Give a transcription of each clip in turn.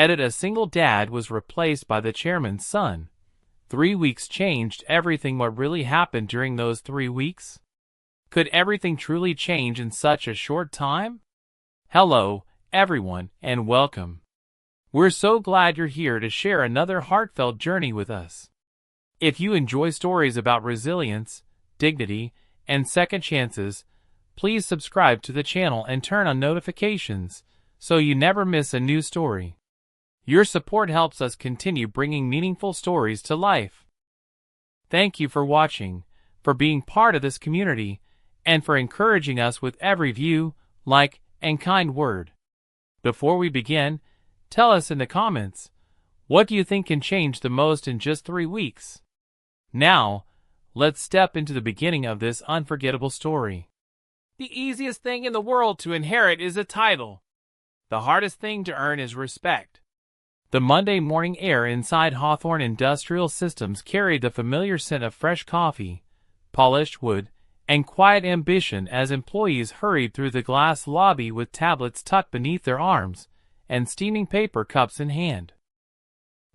Edit: a single dad was replaced by the chairman's son. 3 weeks changed everything. What really happened during those 3 weeks? Could everything truly change in such a short time? Hello, everyone, and welcome. We're so glad you're here to share another heartfelt journey with us. If you enjoy stories about resilience, dignity, and second chances, please subscribe to the channel and turn on notifications so you never miss a new story. Your support helps us continue bringing meaningful stories to life. Thank you for watching, for being part of this community, and for encouraging us with every view, like, and kind word. Before we begin, tell us in the comments, what do you think can change the most in just 3 weeks? Now, let's step into the beginning of this unforgettable story. The easiest thing in the world to inherit is a title. The hardest thing to earn is respect. The Monday morning air inside Hawthorne Industrial Systems carried the familiar scent of fresh coffee, polished wood, and quiet ambition as employees hurried through the glass lobby with tablets tucked beneath their arms and steaming paper cups in hand.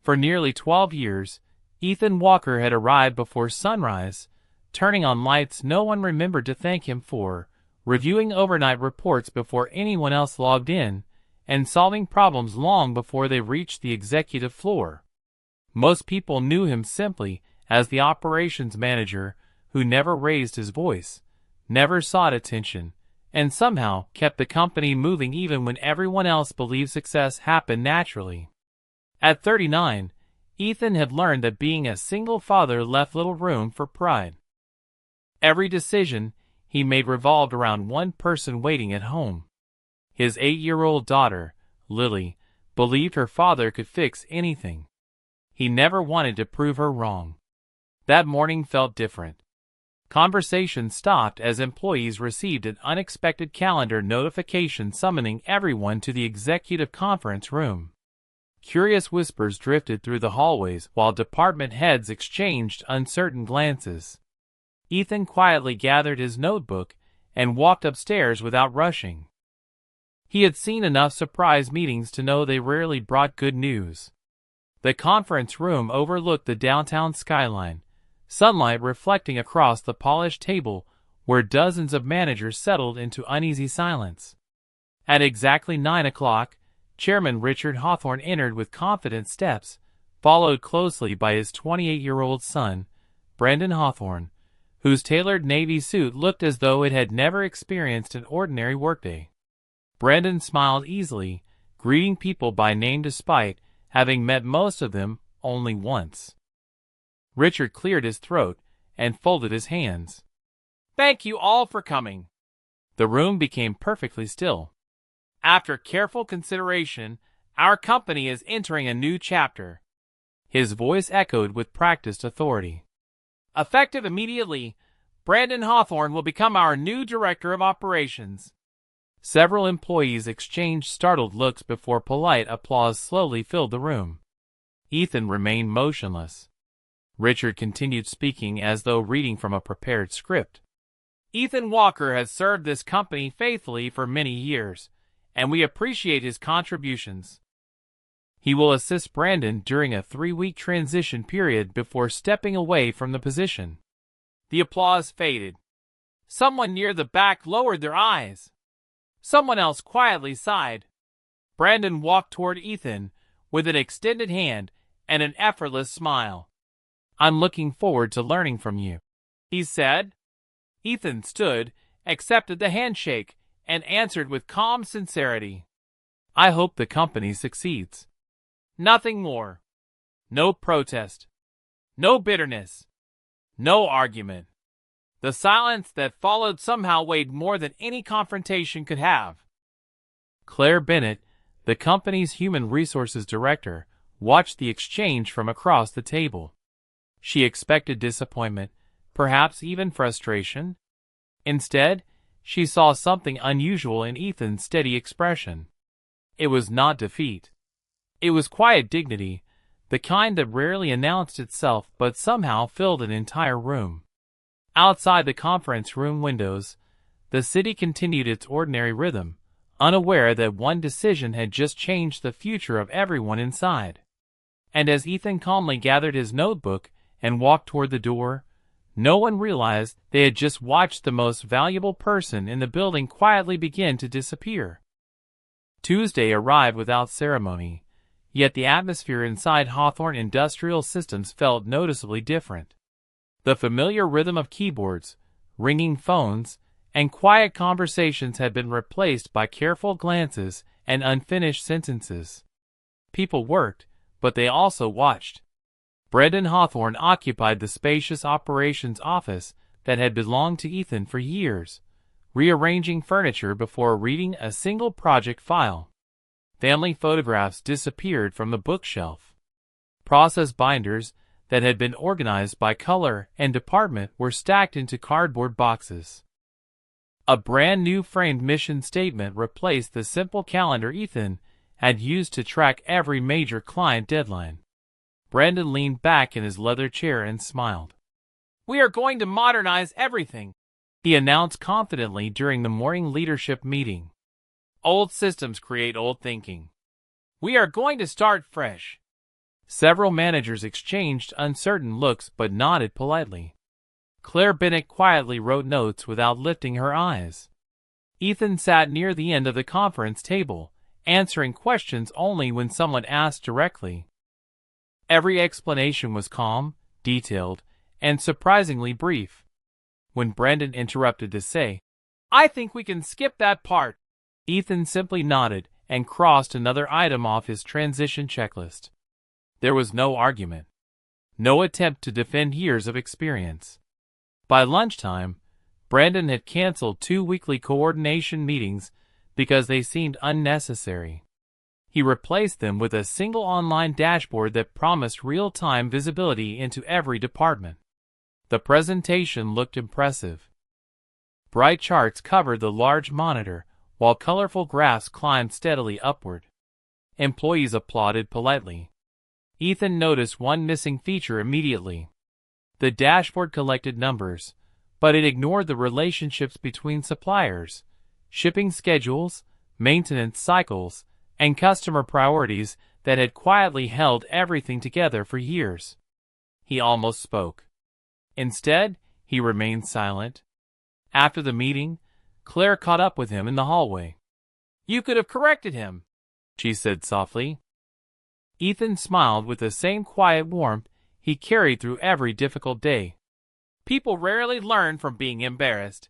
For nearly 12 years, Ethan Walker had arrived before sunrise, turning on lights no one remembered to thank him for, reviewing overnight reports before anyone else logged in, and solving problems long before they reached the executive floor. Most people knew him simply as the operations manager who never raised his voice, never sought attention, and somehow kept the company moving even when everyone else believed success happened naturally. At 39, Ethan had learned that being a single father left little room for pride. Every decision he made revolved around one person waiting at home. His 8-year-old daughter, Lily, believed her father could fix anything. He never wanted to prove her wrong. That morning felt different. Conversation stopped as employees received an unexpected calendar notification summoning everyone to the executive conference room. Curious whispers drifted through the hallways while department heads exchanged uncertain glances. Ethan quietly gathered his notebook and walked upstairs without rushing. He had seen enough surprise meetings to know they rarely brought good news. The conference room overlooked the downtown skyline, sunlight reflecting across the polished table where dozens of managers settled into uneasy silence. At exactly 9 o'clock, Chairman Richard Hawthorne entered with confident steps, followed closely by his 28-year-old son, Brandon Hawthorne, whose tailored navy suit looked as though it had never experienced an ordinary workday. Brandon smiled easily, greeting people by name despite having met most of them only once. Richard cleared his throat and folded his hands. "Thank you all for coming." The room became perfectly still. "After careful consideration, our company is entering a new chapter." His voice echoed with practiced authority. "Effective immediately, Brandon Hawthorne will become our new Director of Operations." Several employees exchanged startled looks before polite applause slowly filled the room. Ethan remained motionless. Richard continued speaking as though reading from a prepared script. "Ethan Walker has served this company faithfully for many years, and we appreciate his contributions. He will assist Brandon during a 3-week transition period before stepping away from the position." The applause faded. Someone near the back lowered their eyes. Someone else quietly sighed. Brandon walked toward Ethan with an extended hand and an effortless smile. "I'm looking forward to learning from you," he said. Ethan stood, accepted the handshake, and answered with calm sincerity, "I hope the company succeeds." Nothing more. No protest. No bitterness. No argument. The silence that followed somehow weighed more than any confrontation could have. Claire Bennett, the company's human resources director, watched the exchange from across the table. She expected disappointment, perhaps even frustration. Instead, she saw something unusual in Ethan's steady expression. It was not defeat. It was quiet dignity, the kind that rarely announced itself but somehow filled an entire room. Outside the conference room windows, the city continued its ordinary rhythm, unaware that one decision had just changed the future of everyone inside. And as Ethan calmly gathered his notebook and walked toward the door, no one realized they had just watched the most valuable person in the building quietly begin to disappear. Tuesday arrived without ceremony, yet the atmosphere inside Hawthorne Industrial Systems felt noticeably different. The familiar rhythm of keyboards, ringing phones, and quiet conversations had been replaced by careful glances and unfinished sentences. People worked, but they also watched. Brendan Hawthorne occupied the spacious operations office that had belonged to Ethan for years, rearranging furniture before reading a single project file. Family photographs disappeared from the bookshelf. Process binders that had been organized by color and department were stacked into cardboard boxes. A brand new framed mission statement replaced the simple calendar Ethan had used to track every major client deadline. Brendan leaned back in his leather chair and smiled. "We are going to modernize everything," he announced confidently during the morning leadership meeting. "Old systems create old thinking. We are going to start fresh." Several managers exchanged uncertain looks but nodded politely. Claire Bennett quietly wrote notes without lifting her eyes. Ethan sat near the end of the conference table, answering questions only when someone asked directly. Every explanation was calm, detailed, and surprisingly brief. When Brendan interrupted to say, "I think we can skip that part," Ethan simply nodded and crossed another item off his transition checklist. There was no argument. No attempt to defend years of experience. By lunchtime, Brendan had canceled 2 weekly coordination meetings because they seemed unnecessary. He replaced them with a single online dashboard that promised real-time visibility into every department. The presentation looked impressive. Bright charts covered the large monitor, while colorful graphs climbed steadily upward. Employees applauded politely. Ethan noticed one missing feature immediately. The dashboard collected numbers, but it ignored the relationships between suppliers, shipping schedules, maintenance cycles, and customer priorities that had quietly held everything together for years. He almost spoke. Instead, he remained silent. After the meeting, Claire caught up with him in the hallway. "You could have corrected him," she said softly. Ethan smiled with the same quiet warmth he carried through every difficult day. "People rarely learn from being embarrassed,"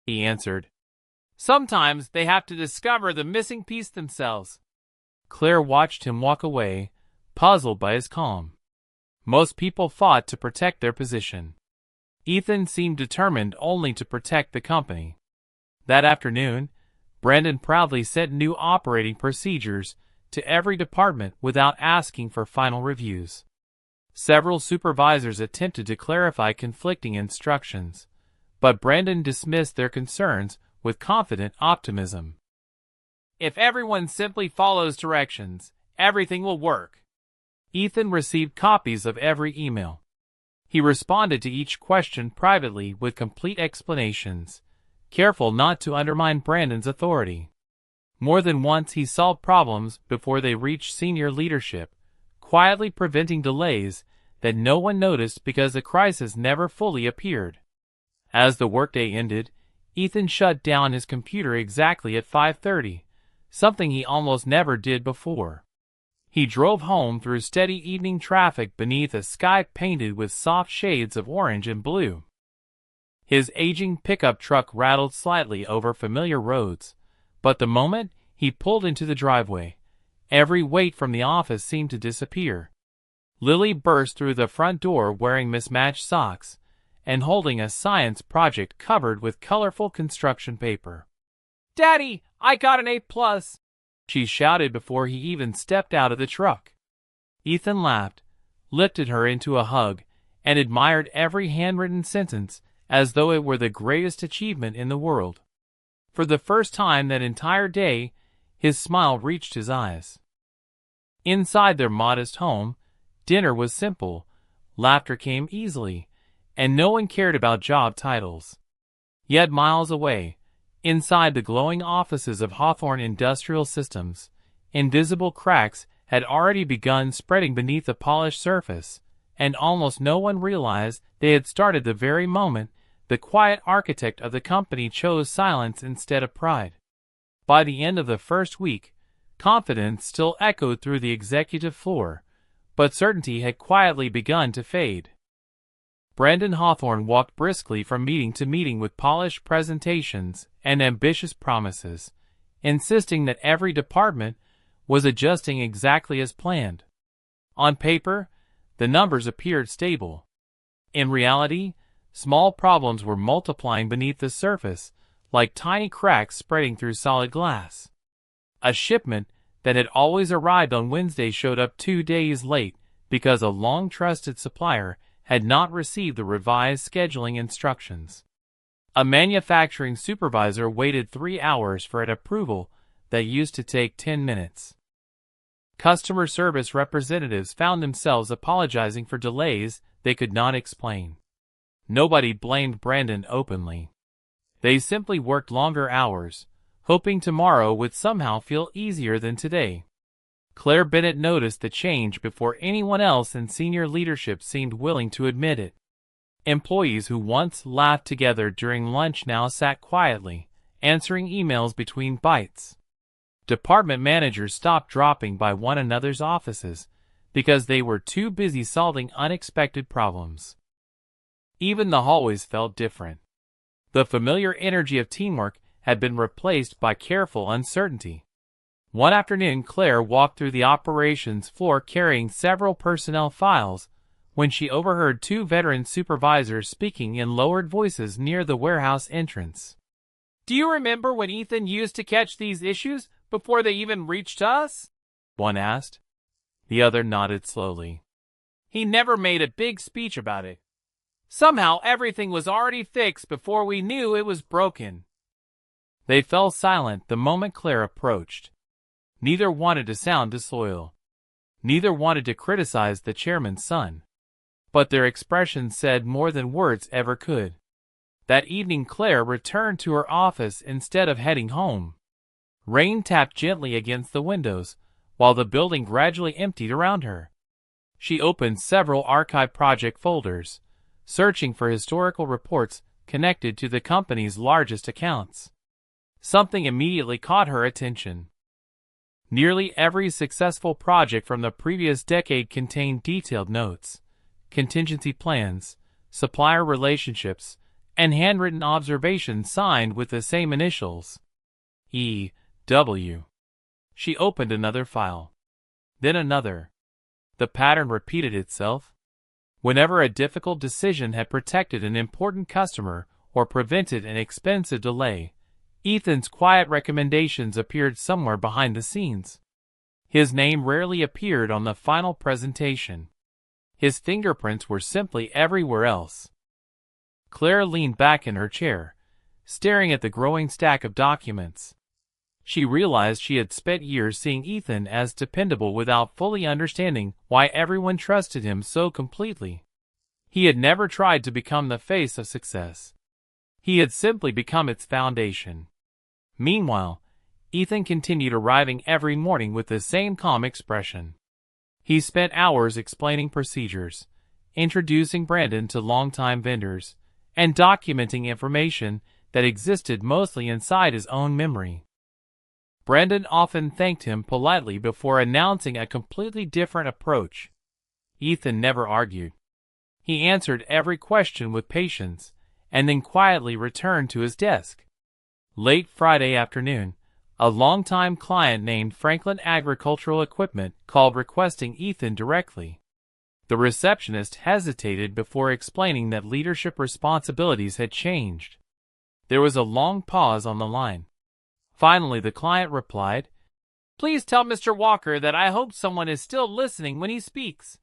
he answered. "Sometimes they have to discover the missing piece themselves." Claire watched him walk away, puzzled by his calm. Most people fought to protect their position. Ethan seemed determined only to protect the company. That afternoon, Brendan proudly sent new operating procedures to every department without asking for final reviews. Several supervisors attempted to clarify conflicting instructions, but Brendan dismissed their concerns with confident optimism. "If everyone simply follows directions, everything will work." Ethan received copies of every email. He responded to each question privately with complete explanations, careful not to undermine Brendan's authority. More than once he solved problems before they reached senior leadership, quietly preventing delays that no one noticed because the crisis never fully appeared. As the workday ended, Ethan shut down his computer exactly at 5:30, something he almost never did before. He drove home through steady evening traffic beneath a sky painted with soft shades of orange and blue. His aging pickup truck rattled slightly over familiar roads, but the moment he pulled into the driveway, every weight from the office seemed to disappear. Lily burst through the front door wearing mismatched socks and holding a science project covered with colorful construction paper. "Daddy, I got an A+" she shouted before he even stepped out of the truck. Ethan laughed, lifted her into a hug, and admired every handwritten sentence as though it were the greatest achievement in the world. For the first time that entire day, his smile reached his eyes. Inside their modest home, dinner was simple, laughter came easily, and no one cared about job titles. Yet miles away, Inside the glowing offices of Hawthorne Industrial Systems, invisible cracks had already begun spreading beneath the polished surface, and almost no one realized they had started the very moment the quiet architect of the company chose silence instead of pride. By the end of the first week, confidence still echoed through the executive floor, but certainty had quietly begun to fade. Brandon Hawthorne walked briskly from meeting to meeting with polished presentations and ambitious promises, insisting that every department was adjusting exactly as planned. On paper, the numbers appeared stable. In reality, small problems were multiplying beneath the surface, like tiny cracks spreading through solid glass. A shipment that had always arrived on Wednesday showed up 2 days late because a long-trusted supplier had not received the revised scheduling instructions. A manufacturing supervisor waited 3 hours for an approval that used to take 10 minutes. Customer service representatives found themselves apologizing for delays they could not explain. Nobody blamed Brandon openly. They simply worked longer hours, hoping tomorrow would somehow feel easier than today. Claire Bennett noticed the change before anyone else in senior leadership seemed willing to admit it. Employees who once laughed together during lunch now sat quietly, answering emails between bites. Department managers stopped dropping by one another's offices because they were too busy solving unexpected problems. Even the hallways felt different. The familiar energy of teamwork had been replaced by careful uncertainty. One afternoon, Claire walked through the operations floor carrying several personnel files when she overheard 2 veteran supervisors speaking in lowered voices near the warehouse entrance. "Do you remember when Ethan used to catch these issues before they even reached us?" one asked. The other nodded slowly. "He never made a big speech about it. Somehow everything was already fixed before we knew it was broken." They fell silent the moment Claire approached. Neither wanted to sound disloyal. Neither wanted to criticize the chairman's son. But their expressions said more than words ever could. That evening Claire returned to her office instead of heading home. Rain tapped gently against the windows, while the building gradually emptied around her. She opened several archive project folders, searching for historical reports connected to the company's largest accounts. Something immediately caught her attention. Nearly every successful project from the previous decade contained detailed notes, contingency plans, supplier relationships, and handwritten observations signed with the same initials. E.W. She opened another file. Then another. The pattern repeated itself. Whenever a difficult decision had protected an important customer or prevented an expensive delay, Ethan's quiet recommendations appeared somewhere behind the scenes. His name rarely appeared on the final presentation. His fingerprints were simply everywhere else. Claire leaned back in her chair, staring at the growing stack of documents. She realized she had spent years seeing Ethan as dependable without fully understanding why everyone trusted him so completely. He had never tried to become the face of success. He had simply become its foundation. Meanwhile, Ethan continued arriving every morning with the same calm expression. He spent hours explaining procedures, introducing Brandon to longtime vendors, and documenting information that existed mostly inside his own memory. Brandon often thanked him politely before announcing a completely different approach. Ethan never argued. He answered every question with patience, and then quietly returned to his desk. Late Friday afternoon, a longtime client named Franklin Agricultural Equipment called requesting Ethan directly. The receptionist hesitated before explaining that leadership responsibilities had changed. There was a long pause on the line. Finally, the client replied, "Please tell Mr. Walker that I hope someone is still listening when he speaks."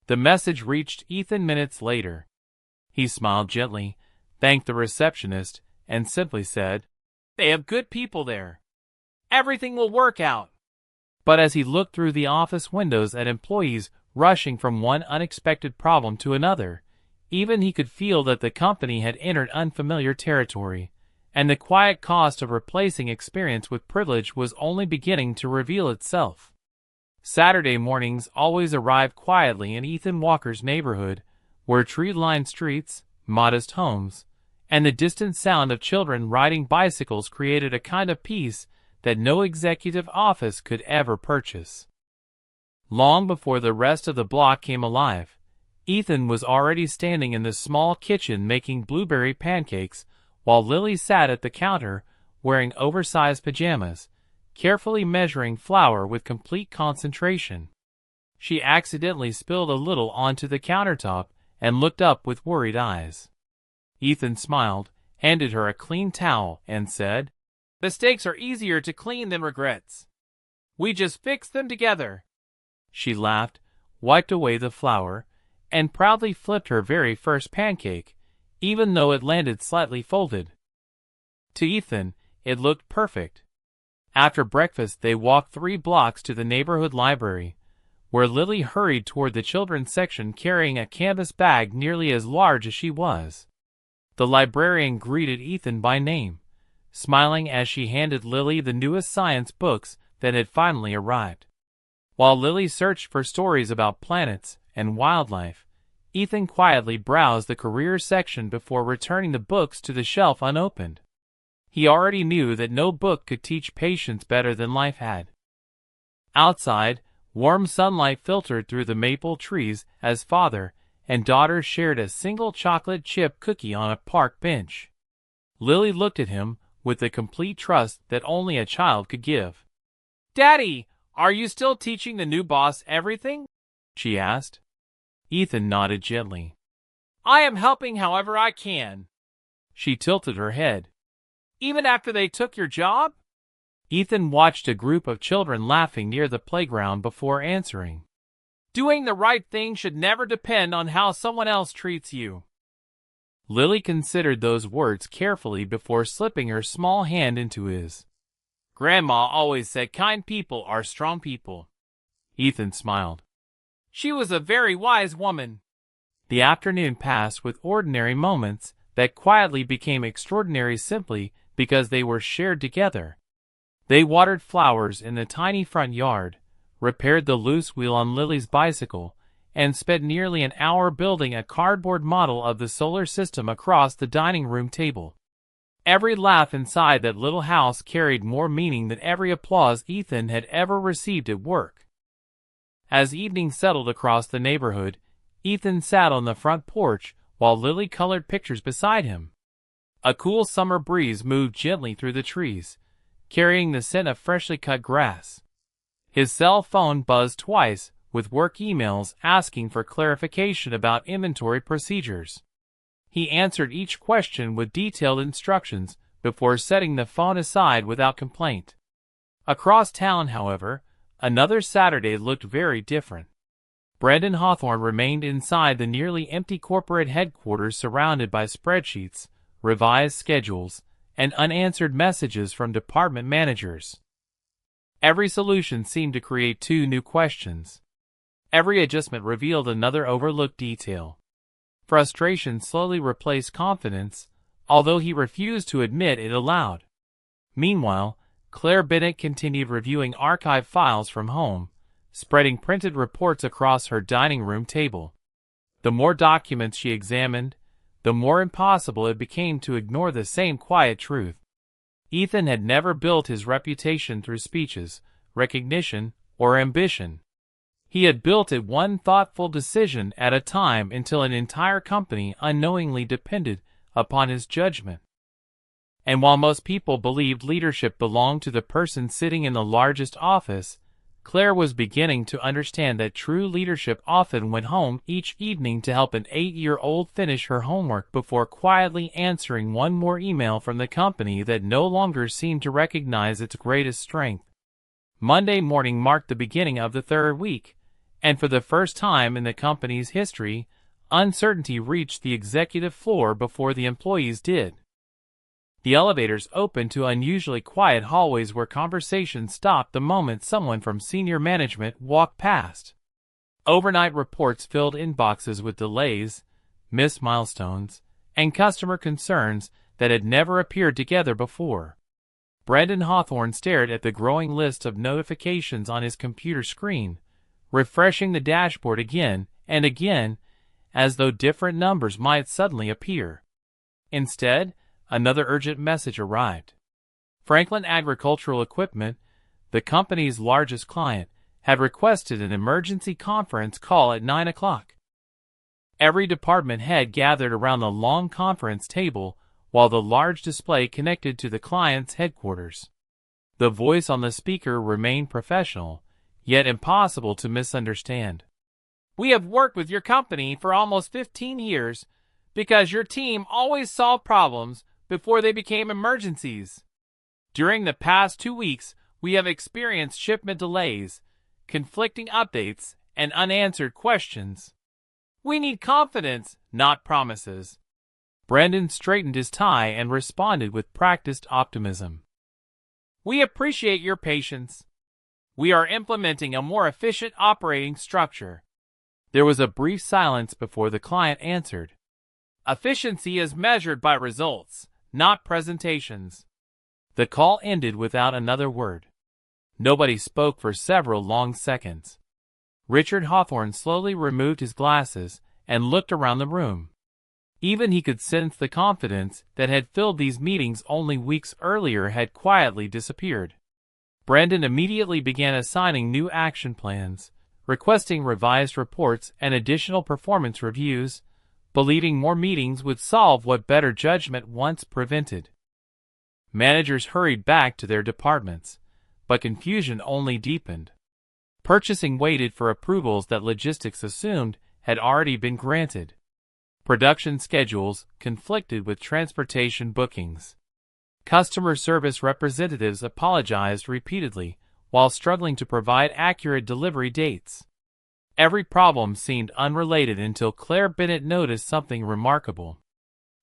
The message reached Ethan minutes later. He smiled gently, thanked the receptionist, and simply said, "They have good people there. Everything will work out." But as he looked through the office windows at employees rushing from one unexpected problem to another, even he could feel that the company had entered unfamiliar territory, and the quiet cost of replacing experience with privilege was only beginning to reveal itself. Saturday mornings always arrived quietly in Ethan Walker's neighborhood, where tree-lined streets, modest homes, and the distant sound of children riding bicycles created a kind of peace that no executive office could ever purchase. Long before the rest of the block came alive, Ethan was already standing in the small kitchen making blueberry pancakes, while Lily sat at the counter, wearing oversized pajamas, carefully measuring flour with complete concentration. She accidentally spilled a little onto the countertop and looked up with worried eyes. Ethan smiled, handed her a clean towel, and said, "Mistakes are easier to clean than regrets. We just fix them together." She laughed, wiped away the flour, and proudly flipped her very first pancake, even though it landed slightly folded. To Ethan, it looked perfect. After breakfast they walked 3 blocks to the neighborhood library, where Lily hurried toward the children's section carrying a canvas bag nearly as large as she was. The librarian greeted Ethan by name, smiling as she handed Lily the newest science books that had finally arrived. While Lily searched for stories about planets and wildlife, Ethan quietly browsed the careers section before returning the books to the shelf unopened. He already knew that no book could teach patience better than life had. Outside, warm sunlight filtered through the maple trees as father and daughter shared a single chocolate chip cookie on a park bench. Lily looked at him with the complete trust that only a child could give. "Daddy, are you still teaching the new boss everything?" she asked. Ethan nodded gently. "I am helping however I can." She tilted her head. "Even after they took your job?" Ethan watched a group of children laughing near the playground before answering. "Doing the right thing should never depend on how someone else treats you." Lily considered those words carefully before slipping her small hand into his. "Grandma always said kind people are strong people." Ethan smiled. "She was a very wise woman." The afternoon passed with ordinary moments that quietly became extraordinary simply because they were shared together. They watered flowers in the tiny front yard, repaired the loose wheel on Lily's bicycle, and spent nearly an hour building a cardboard model of the solar system across the dining room table. Every laugh inside that little house carried more meaning than every applause Ethan had ever received at work. As evening settled across the neighborhood, Ethan sat on the front porch while Lily colored pictures beside him. A cool summer breeze moved gently through the trees, carrying the scent of freshly cut grass. His cell phone buzzed twice, with work emails asking for clarification about inventory procedures. He answered each question with detailed instructions before setting the phone aside without complaint. Across town, however, another Saturday looked very different. Brendan Hawthorne remained inside the nearly empty corporate headquarters surrounded by spreadsheets, revised schedules, and unanswered messages from department managers. Every solution seemed to create 2 new questions. Every adjustment revealed another overlooked detail. Frustration slowly replaced confidence, although he refused to admit it aloud. Meanwhile, Claire Bennett continued reviewing archive files from home, spreading printed reports across her dining room table. The more documents she examined, the more impossible it became to ignore the same quiet truth. Ethan had never built his reputation through speeches, recognition, or ambition. He had built it one thoughtful decision at a time until an entire company unknowingly depended upon his judgment. And while most people believed leadership belonged to the person sitting in the largest office, Claire was beginning to understand that true leadership often went home each evening to help an 8-year-old finish her homework before quietly answering one more email from the company that no longer seemed to recognize its greatest strength. Monday morning marked the beginning of the 3rd week, and for the first time in the company's history, uncertainty reached the executive floor before the employees did. The elevators opened to unusually quiet hallways where conversation stopped the moment someone from senior management walked past. Overnight reports filled inboxes with delays, missed milestones, and customer concerns that had never appeared together before. Brandon Hawthorne stared at the growing list of notifications on his computer screen, refreshing the dashboard again and again, as though different numbers might suddenly appear. Instead, another urgent message arrived. Franklin Agricultural Equipment, the company's largest client, had requested an emergency conference call at 9 o'clock. Every department head gathered around the long conference table while the large display connected to the client's headquarters. The voice on the speaker remained professional, yet impossible to misunderstand. "We have worked with your company for almost 15 years because your team always solved problems before they became emergencies. During the past 2 weeks, we have experienced shipment delays, conflicting updates, and unanswered questions. We need confidence, not promises." Brandon straightened his tie and responded with practiced optimism. "We appreciate your patience. We are implementing a more efficient operating structure." There was a brief silence before the client answered. "Efficiency is measured by results, not presentations." The call ended without another word. Nobody spoke for several long seconds. Richard Hawthorne slowly removed his glasses and looked around the room. Even he could sense the confidence that had filled these meetings only weeks earlier had quietly disappeared. Brandon immediately began assigning new action plans, requesting revised reports and additional performance reviews, believing more meetings would solve what better judgment once prevented. Managers hurried back to their departments, but confusion only deepened. Purchasing waited for approvals that logistics assumed had already been granted. Production schedules conflicted with transportation bookings. Customer service representatives apologized repeatedly while struggling to provide accurate delivery dates. Every problem seemed unrelated until Claire Bennett noticed something remarkable.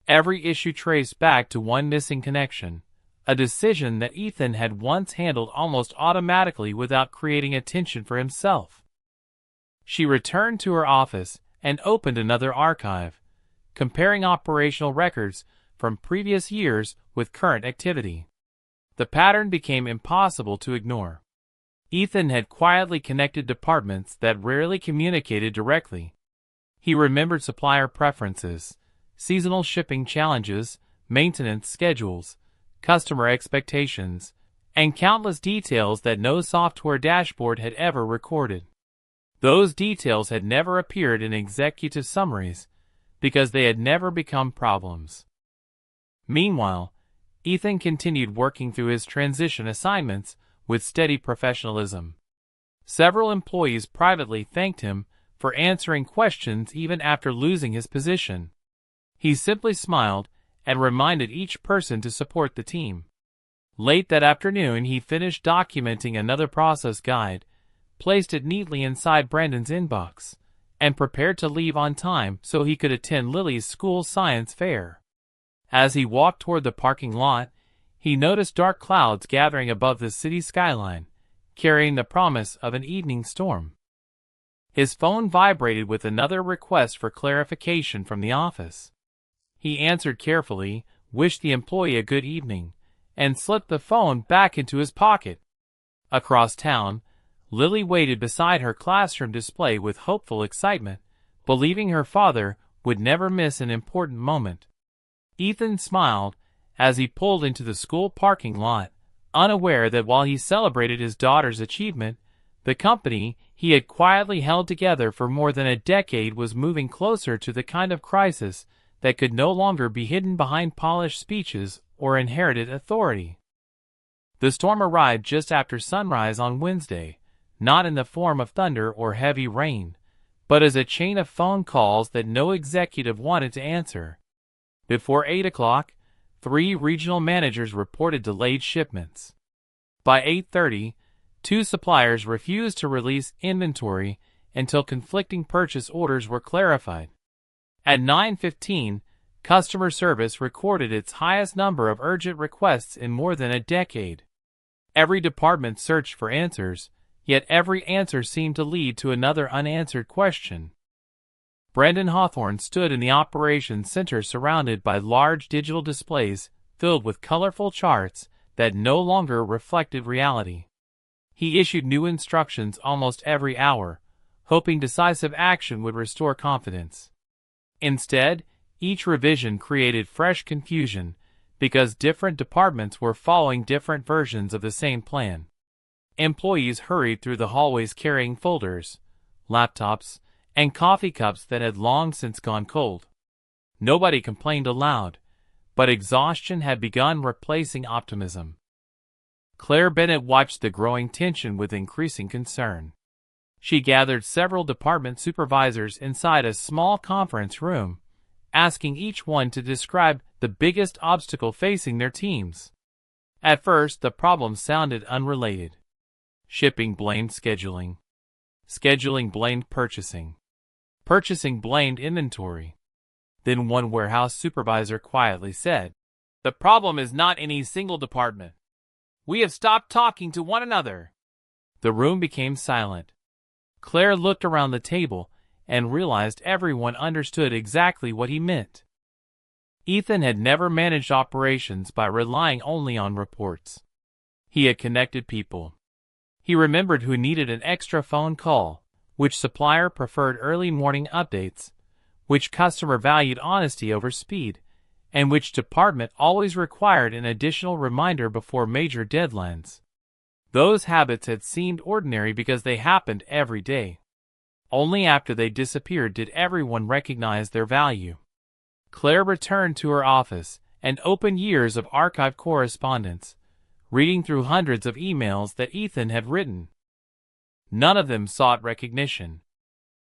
Every issue traced back to one missing connection, a decision that Ethan had once handled almost automatically without creating attention for himself. She returned to her office and opened another archive, comparing operational records from previous years with current activity. The pattern became impossible to ignore. Ethan had quietly connected departments that rarely communicated directly. He remembered supplier preferences, seasonal shipping challenges, maintenance schedules, customer expectations, and countless details that no software dashboard had ever recorded. Those details had never appeared in executive summaries because they had never become problems. Meanwhile, Ethan continued working through his transition assignments with steady professionalism. Several employees privately thanked him for answering questions even after losing his position. He simply smiled and reminded each person to support the team. Late that afternoon, he finished documenting another process guide, placed it neatly inside Brandon's inbox, and prepared to leave on time so he could attend Lily's school science fair. As he walked toward the parking lot, he noticed dark clouds gathering above the city skyline, carrying the promise of an evening storm. His phone vibrated with another request for clarification from the office. He answered carefully, wished the employee a good evening, and slipped the phone back into his pocket. Across town, Lily waited beside her classroom display with hopeful excitement, believing her father would never miss an important moment. Ethan smiled as he pulled into the school parking lot, unaware that while he celebrated his daughter's achievement, the company he had quietly held together for more than a decade was moving closer to the kind of crisis that could no longer be hidden behind polished speeches or inherited authority. The storm arrived just after sunrise on Wednesday, not in the form of thunder or heavy rain, but as a chain of phone calls that no executive wanted to answer. Before 8 o'clock, 3 regional managers reported delayed shipments. By 8:30, 2 suppliers refused to release inventory until conflicting purchase orders were clarified. At 9:15, customer service recorded its highest number of urgent requests in more than a decade. Every department searched for answers, yet every answer seemed to lead to another unanswered question. Brandon Hawthorne stood in the operations center surrounded by large digital displays filled with colorful charts that no longer reflected reality. He issued new instructions almost every hour, hoping decisive action would restore confidence. Instead, each revision created fresh confusion because different departments were following different versions of the same plan. Employees hurried through the hallways carrying folders, laptops, and coffee cups that had long since gone cold. Nobody complained aloud, but exhaustion had begun replacing optimism. Claire Bennett watched the growing tension with increasing concern. She gathered several department supervisors inside a small conference room, asking each one to describe the biggest obstacle facing their teams. At first, the problem sounded unrelated. Shipping blamed scheduling. Scheduling blamed purchasing. Purchasing blamed inventory. Then one warehouse supervisor quietly said, "The problem is not any single department. We have stopped talking to one another." The room became silent. Claire looked around the table and realized everyone understood exactly what he meant. Ethan had never managed operations by relying only on reports. He had connected people. He remembered who needed an extra phone call, which supplier preferred early morning updates, which customer valued honesty over speed, and which department always required an additional reminder before major deadlines. Those habits had seemed ordinary because they happened every day. Only after they disappeared did everyone recognize their value. Claire returned to her office and opened years of archived correspondence, reading through hundreds of emails that Ethan had written. None of them sought recognition.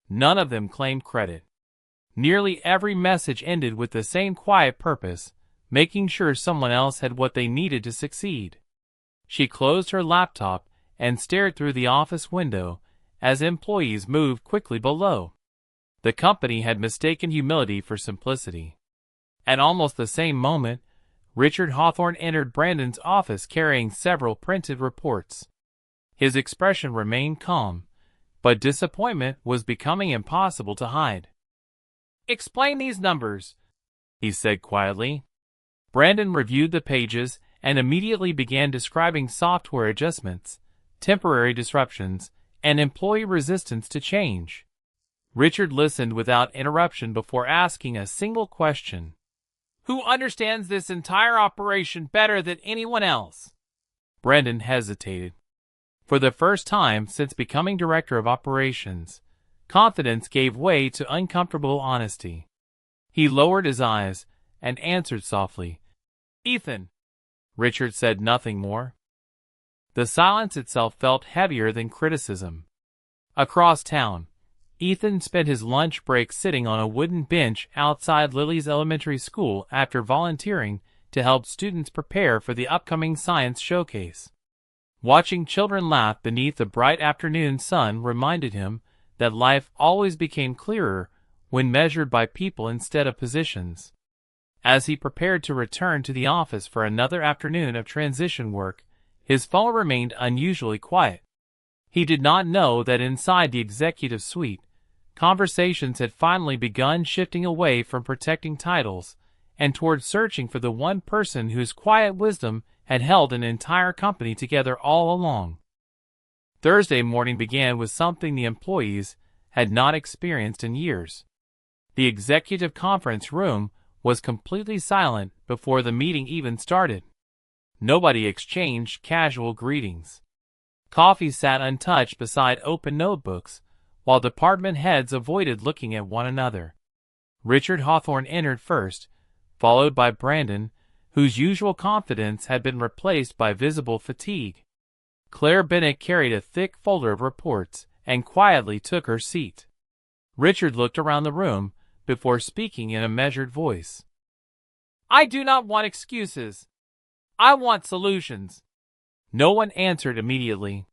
None of them claimed credit. Nearly every message ended with the same quiet purpose, making sure someone else had what they needed to succeed. She closed her laptop and stared through the office window as employees moved quickly below. The company had mistaken humility for simplicity. At almost the same moment, Richard Hawthorne entered Brandon's office carrying several printed reports. His expression remained calm, but disappointment was becoming impossible to hide. "Explain these numbers," he said quietly. Brandon reviewed the pages and immediately began describing software adjustments, temporary disruptions, and employee resistance to change. Richard listened without interruption before asking a single question. "Who understands this entire operation better than anyone else?" Brandon hesitated. For the first time since becoming director of operations, confidence gave way to uncomfortable honesty. He lowered his eyes and answered softly, "Ethan." Richard said nothing more. The silence itself felt heavier than criticism. Across town, Ethan spent his lunch break sitting on a wooden bench outside Lily's elementary school after volunteering to help students prepare for the upcoming science showcase. Watching children laugh beneath the bright afternoon sun reminded him that life always became clearer when measured by people instead of positions. As he prepared to return to the office for another afternoon of transition work, his phone remained unusually quiet. He did not know that inside the executive suite, conversations had finally begun shifting away from protecting titles and toward searching for the one person whose quiet wisdom had held an entire company together all along. Thursday morning began with something the employees had not experienced in years. The executive conference room was completely silent before the meeting even started. Nobody exchanged casual greetings. Coffee sat untouched beside open notebooks, while department heads avoided looking at one another. Richard Hawthorne entered first, followed by Brandon, whose usual confidence had been replaced by visible fatigue. Claire Bennett carried a thick folder of reports and quietly took her seat. Richard looked around the room before speaking in a measured voice. "I do not want excuses. I want solutions." No one answered immediately.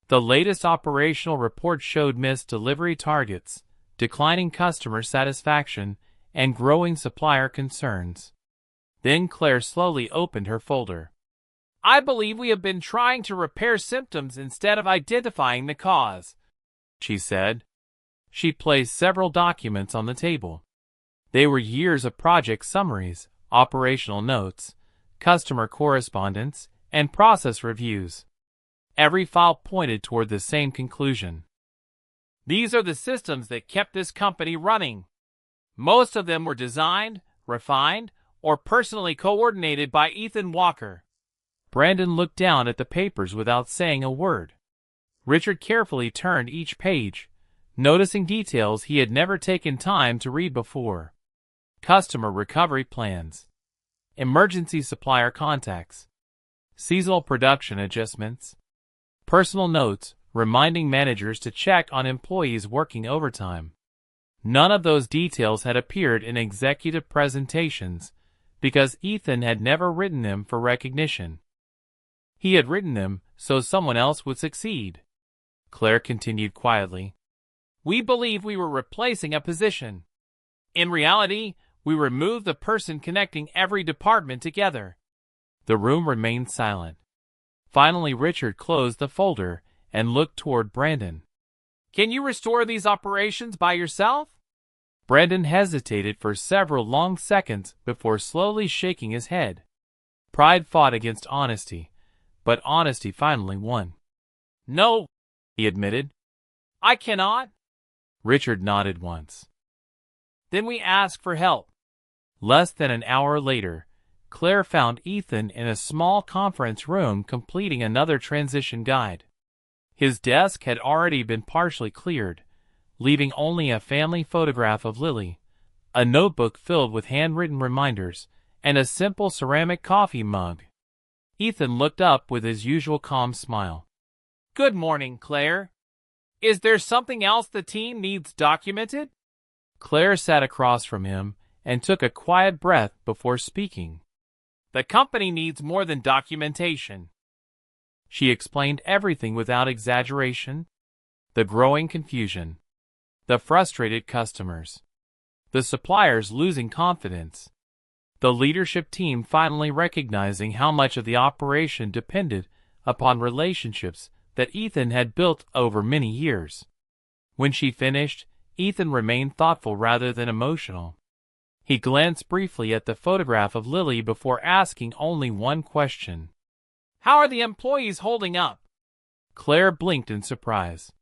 The latest operational report showed missed delivery targets, declining customer satisfaction, and growing supplier concerns. Then Claire slowly opened her folder. "I believe we have been trying to repair symptoms instead of identifying the cause," she said. She placed several documents on the table. They were years of project summaries, operational notes, customer correspondence, and process reviews. Every file pointed toward the same conclusion. These are the systems that kept this company running. Most of them were designed, refined, or personally coordinated by Ethan Walker. Brandon looked down at the papers without saying a word. Richard carefully turned each page, noticing details he had never taken time to read before. Customer recovery plans, emergency supplier contacts, seasonal production adjustments, personal notes reminding managers to check on employees working overtime. None of those details had appeared in executive presentations because Ethan had never written them for recognition. He had written them so someone else would succeed. Claire continued quietly. We believe we were replacing a position. In reality, we removed the person connecting every department together. The room remained silent. Finally, Richard closed the folder and looked toward Brandon. Can you restore these operations by yourself? Brandon hesitated for several long seconds before slowly shaking his head. Pride fought against honesty, but honesty finally won. No, he admitted. I cannot. Richard nodded once. Then we ask for help. Less than an hour later, Claire found Ethan in a small conference room completing another transition guide. His desk had already been partially cleared, leaving only a family photograph of Lily, a notebook filled with handwritten reminders, and a simple ceramic coffee mug. Ethan looked up with his usual calm smile. Good morning, Claire. Is there something else the team needs documented? Claire sat across from him and took a quiet breath before speaking. The company needs more than documentation. She explained everything without exaggeration. The growing confusion, the frustrated customers, the suppliers losing confidence, the leadership team finally recognizing how much of the operation depended upon relationships that Ethan had built over many years. When she finished, Ethan remained thoughtful rather than emotional. He glanced briefly at the photograph of Lily before asking only one question. How are the employees holding up? Claire blinked in surprise.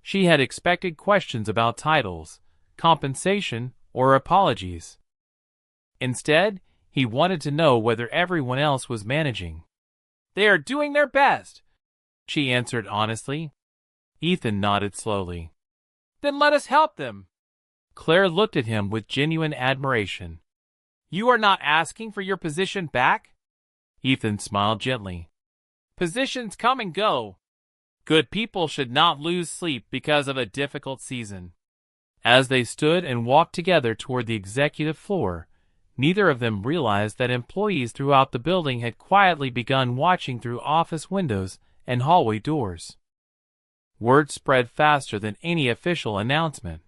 She had expected questions about titles, compensation, or apologies. Instead, he wanted to know whether everyone else was managing. They are doing their best, she answered honestly. Ethan nodded slowly. Then let us help them. Claire looked at him with genuine admiration. You are not asking for your position back? Ethan smiled gently. Positions come and go. Good people should not lose sleep because of a difficult season. As they stood and walked together toward the executive floor, neither of them realized that employees throughout the building had quietly begun watching through office windows and hallway doors. Word spread faster than any official announcement.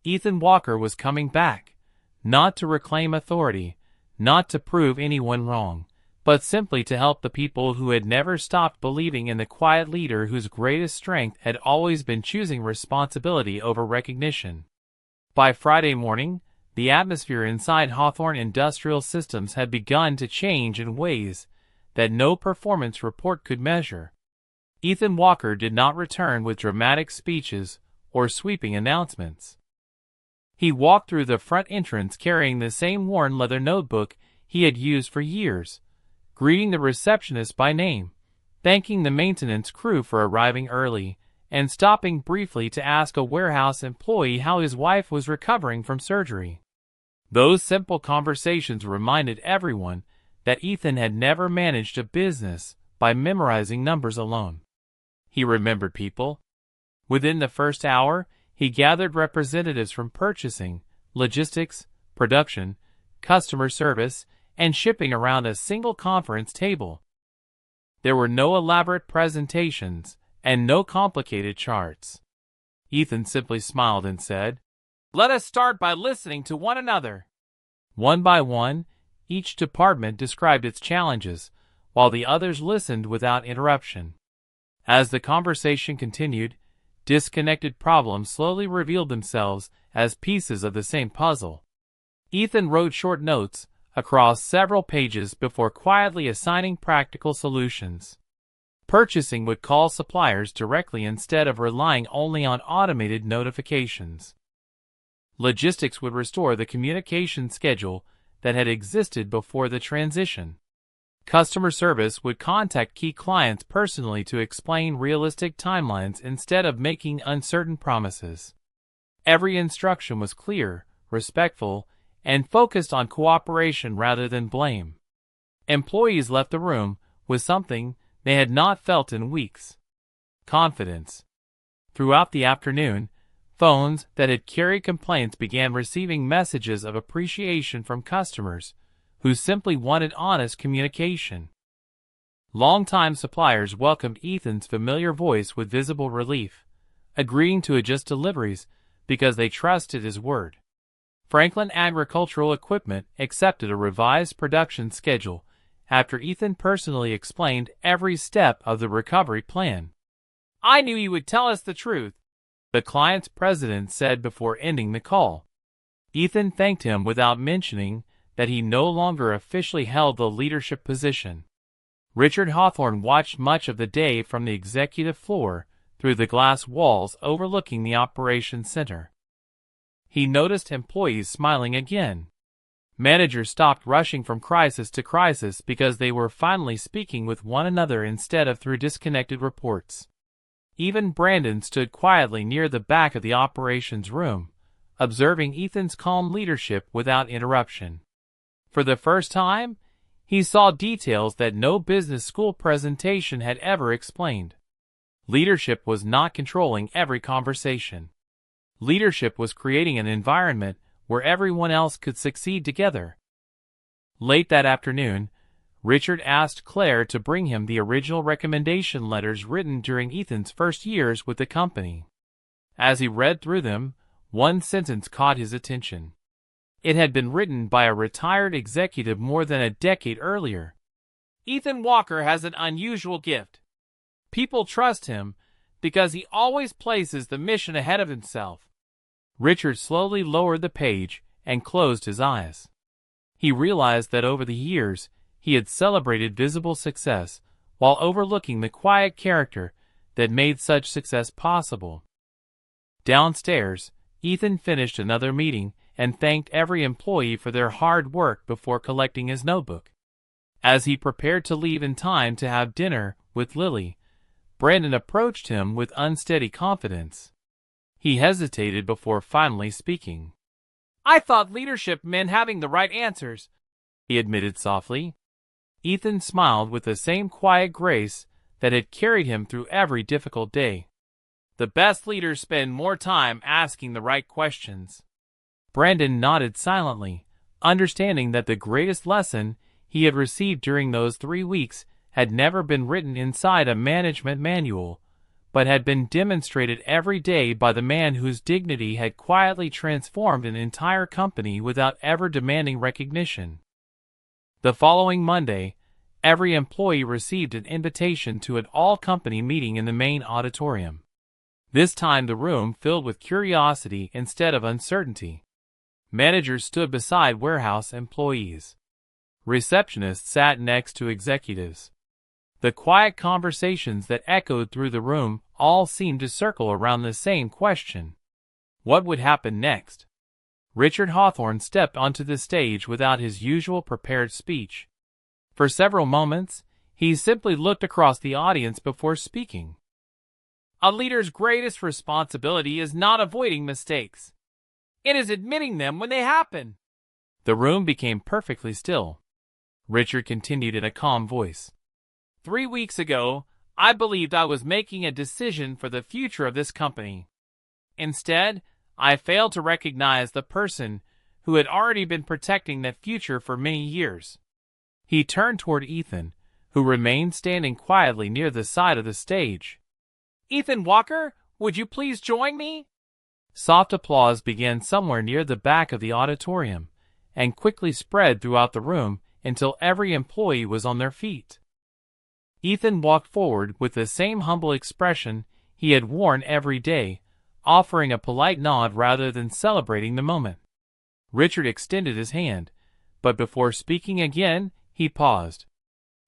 Ethan Walker was coming back, not to reclaim authority, not to prove anyone wrong, but simply to help the people who had never stopped believing in the quiet leader whose greatest strength had always been choosing responsibility over recognition. By Friday morning, the atmosphere inside Hawthorne Industrial Systems had begun to change in ways that no performance report could measure. Ethan Walker did not return with dramatic speeches or sweeping announcements. He walked through the front entrance carrying the same worn leather notebook he had used for years, greeting the receptionist by name, thanking the maintenance crew for arriving early, and stopping briefly to ask a warehouse employee how his wife was recovering from surgery. Those simple conversations reminded everyone that Ethan had never managed a business by memorizing numbers alone. He remembered people. Within the first hour, he gathered representatives from purchasing, logistics, production, customer service, and shipping around a single conference table. There were no elaborate presentations and no complicated charts. Ethan simply smiled and said, "Let us start by listening to one another." One by one, each department described its challenges, while the others listened without interruption. As the conversation continued, disconnected problems slowly revealed themselves as pieces of the same puzzle. Ethan wrote short notes across several pages before quietly assigning practical solutions. Purchasing would call suppliers directly instead of relying only on automated notifications. Logistics would restore the communication schedule that had existed before the transition. Customer service would contact key clients personally to explain realistic timelines instead of making uncertain promises. Every instruction was clear, respectful, and focused on cooperation rather than blame. Employees left the room with something they had not felt in weeks: confidence. Throughout the afternoon, phones that had carried complaints began receiving messages of appreciation from customers who simply wanted honest communication. Longtime suppliers welcomed Ethan's familiar voice with visible relief, agreeing to adjust deliveries because they trusted his word. Franklin Agricultural Equipment accepted a revised production schedule after Ethan personally explained every step of the recovery plan. "I knew you would tell us the truth," the client's president said before ending the call. Ethan thanked him without mentioning that he no longer officially held the leadership position. Richard Hawthorne watched much of the day from the executive floor through the glass walls overlooking the operations center. He noticed employees smiling again. Managers stopped rushing from crisis to crisis because they were finally speaking with one another instead of through disconnected reports. Even Brandon stood quietly near the back of the operations room, observing Ethan's calm leadership without interruption. For the first time, he saw details that no business school presentation had ever explained. Leadership was not controlling every conversation. Leadership was creating an environment where everyone else could succeed together. Late that afternoon, Richard asked Claire to bring him the original recommendation letters written during Ethan's first years with the company. As he read through them, one sentence caught his attention. It had been written by a retired executive more than a decade earlier. "Ethan Walker has an unusual gift. People trust him because he always places the mission ahead of himself." Richard slowly lowered the page and closed his eyes. He realized that over the years, he had celebrated visible success while overlooking the quiet character that made such success possible. Downstairs, Ethan finished another meeting and thanked every employee for their hard work before collecting his notebook. As he prepared to leave in time to have dinner with Lily, Brandon approached him with unsteady confidence. He hesitated before finally speaking. "I thought leadership meant having the right answers," he admitted softly. Ethan smiled with the same quiet grace that had carried him through every difficult day. "The best leaders spend more time asking the right questions." Brandon nodded silently, understanding that the greatest lesson he had received during those 3 weeks had never been written inside a management manual, but had been demonstrated every day by the man whose dignity had quietly transformed an entire company without ever demanding recognition. The following Monday, every employee received an invitation to an all-company meeting in the main auditorium. This time the room filled with curiosity instead of uncertainty. Managers stood beside warehouse employees. Receptionists sat next to executives. The quiet conversations that echoed through the room all seemed to circle around the same question: what would happen next? Richard Hawthorne stepped onto the stage without his usual prepared speech. For several moments, he simply looked across the audience before speaking. "A leader's greatest responsibility is not avoiding mistakes. It is admitting them when they happen." The room became perfectly still. Richard continued in a calm voice. 3 weeks ago, I believed I was making a decision for the future of this company. Instead, I failed to recognize the person who had already been protecting that future for many years." He turned toward Ethan, who remained standing quietly near the side of the stage. "Ethan Walker, would you please join me?" Soft applause began somewhere near the back of the auditorium, and quickly spread throughout the room until every employee was on their feet. Ethan walked forward with the same humble expression he had worn every day, offering a polite nod rather than celebrating the moment. Richard extended his hand, but before speaking again, he paused.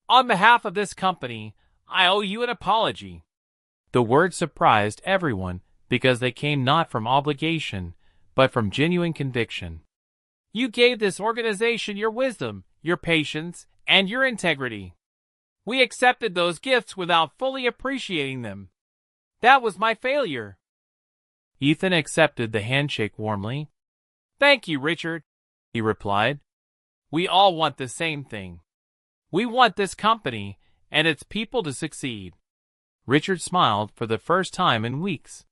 On behalf of this company, I owe you an apology. The words surprised everyone because they came not from obligation, but from genuine conviction. You gave this organization your wisdom, your patience, and your integrity. We accepted those gifts without fully appreciating them. That was my failure. Ethan accepted the handshake warmly. Thank you, Richard, he replied. We all want the same thing. We want this company and its people to succeed. Richard smiled for the first time in weeks.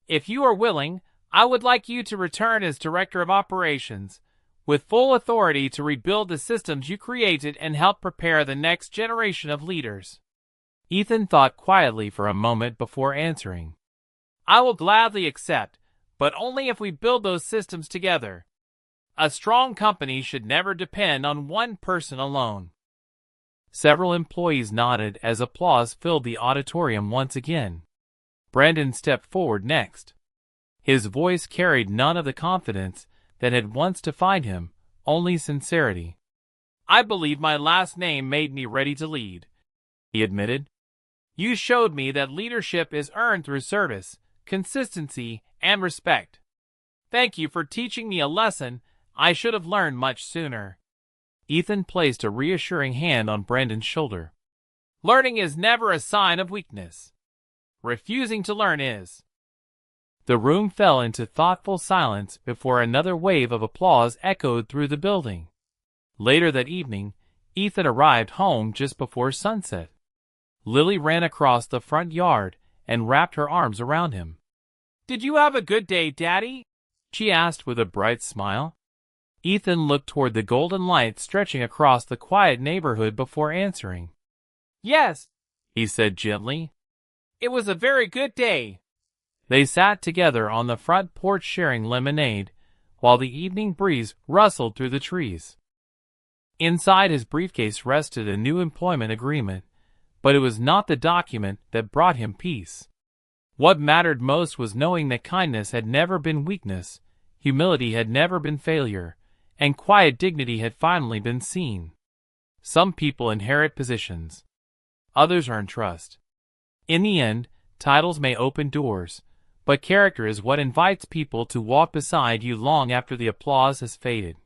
If you are willing, I would like you to return as Director of Operations, with full authority to rebuild the systems you created and help prepare the next generation of leaders. Ethan thought quietly for a moment before answering. I will gladly accept, but only if we build those systems together. A strong company should never depend on one person alone. Several employees nodded as applause filled the auditorium once again. Brandon stepped forward next. His voice carried none of the confidence that had once defined him, only sincerity. I believe my last name made me ready to lead, he admitted. You showed me that leadership is earned through service, consistency, and respect. Thank you for teaching me a lesson I should have learned much sooner. Ethan placed a reassuring hand on Brandon's shoulder. Learning is never a sign of weakness. Refusing to learn is. The room fell into thoughtful silence before another wave of applause echoed through the building. Later that evening, Ethan arrived home just before sunset. Lily ran across the front yard and wrapped her arms around him. Did you have a good day, Daddy? She asked with a bright smile. Ethan looked toward the golden light stretching across the quiet neighborhood before answering. Yes, he said gently. It was a very good day. They sat together on the front porch sharing lemonade, while the evening breeze rustled through the trees. Inside his briefcase rested a new employment agreement, but it was not the document that brought him peace. What mattered most was knowing that kindness had never been weakness, humility had never been failure, and quiet dignity had finally been seen. Some people inherit positions. Others earn trust. In the end, titles may open doors, but character is what invites people to walk beside you long after the applause has faded.